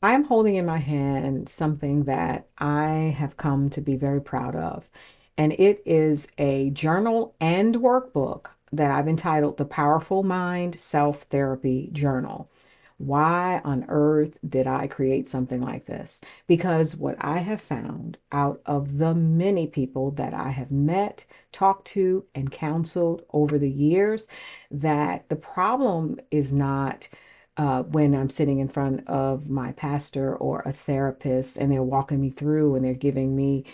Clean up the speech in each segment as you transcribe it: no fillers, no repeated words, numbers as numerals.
I'm holding in my hand something that I have come to be very proud of, and it is a journal and workbook that I've entitled The Powerful Mind Self Therapy Journal. Why on earth did I create something like this? Because what I have found out of the many people that I have met, talked to, and counseled over the years, that the problem is not when I'm sitting in front of my pastor or a therapist and they're walking me through and they're giving me,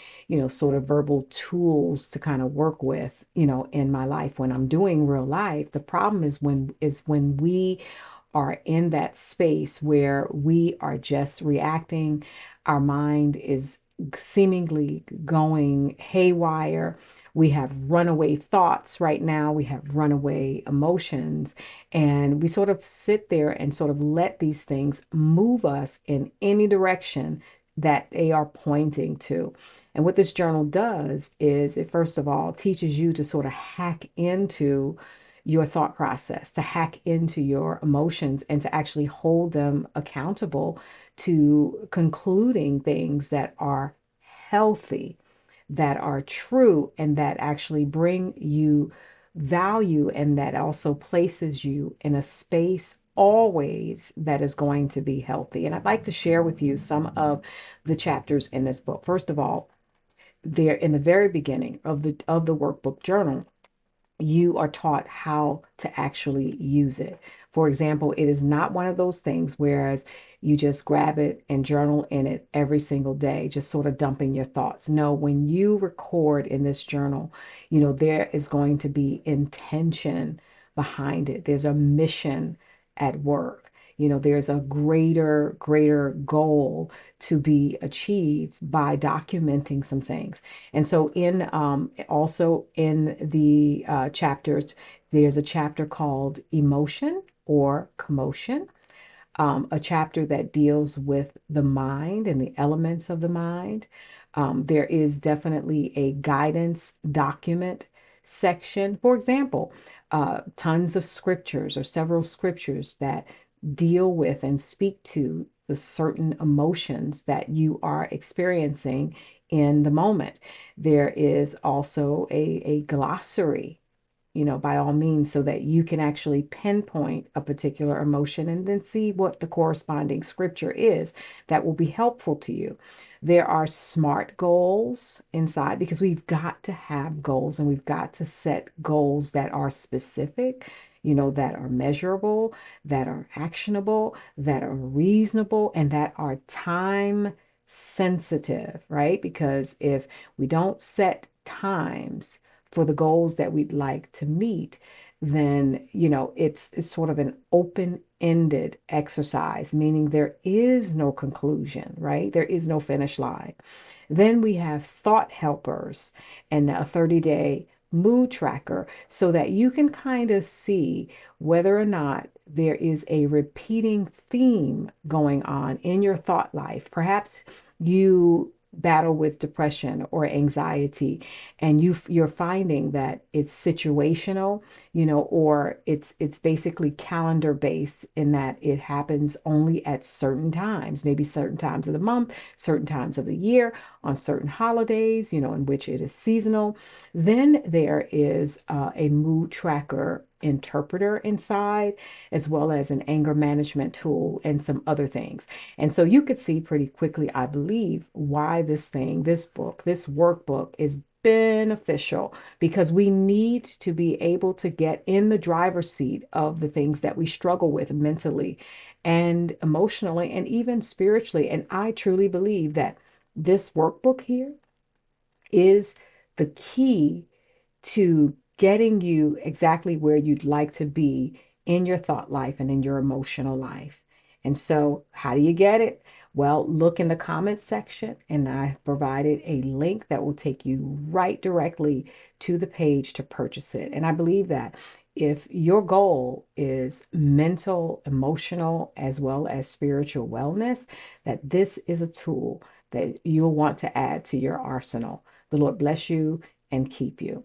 sort of verbal tools to kind of work with, in my life when I'm doing real life. The problem is when we are in that space where we are just reacting, our mind is seemingly going haywire. We have runaway thoughts right now, we have runaway emotions, and we sort of sit there and sort of let these things move us in any direction that they are pointing to. And what this journal does is it, first of all, teaches you to sort of hack into your thought process, to hack into your emotions, and to actually hold them accountable to concluding things that are healthy, that are true, and that actually bring you value, and that also places you in a space always that is going to be healthy. And I'd like to share with you some of the chapters in this book. First of all, there in the very beginning of the workbook journal, you are taught how to actually use it. For example, it is not one of those things whereas you just grab it and journal in it every single day, just sort of dumping your thoughts. No, when you record in this journal, there is going to be intention behind it. There's a mission at work. There's a greater goal to be achieved by documenting some things. And so, in also in the chapters, there's a chapter called Emotion or Commotion, a chapter that deals with the mind and the elements of the mind. There is definitely a guidance document section. For example, tons of scriptures or several scriptures that deal with and speak to the certain emotions that you are experiencing in the moment. There is also a glossary, by all means, so that you can actually pinpoint a particular emotion and then see what the corresponding scripture is that will be helpful to you. There are SMART goals inside because we've got to have goals and we've got to set goals that are specific, that are measurable, that are actionable, that are reasonable, and that are time sensitive, right? Because if we don't set times for the goals that we'd like to meet, then it's sort of an open-ended exercise, meaning there is no conclusion, right? There is no finish line. Then we have thought helpers and a 30-day mood tracker so that you can kind of see whether or not there is a repeating theme going on in your thought life. Perhaps you battle with depression or anxiety and you're finding that it's situational, or it's basically calendar based in that it happens only at certain times, maybe certain times of the month, certain times of the year, on certain holidays, in which it is seasonal. Then there is a mood tracker interpreter inside, as well as an anger management tool and some other things. And so you could see pretty quickly, I believe, why this book, this workbook is beneficial, because we need to be able to get in the driver's seat of the things that we struggle with mentally and emotionally and even spiritually. And I truly believe that this workbook here is the key to getting you exactly where you'd like to be in your thought life and in your emotional life. And so, how do you get it? Well, look in the comments section, and I've provided a link that will take you right directly to the page to purchase it. And I believe that if your goal is mental, emotional, as well as spiritual wellness, that this is a tool that you'll want to add to your arsenal. The Lord bless you and keep you.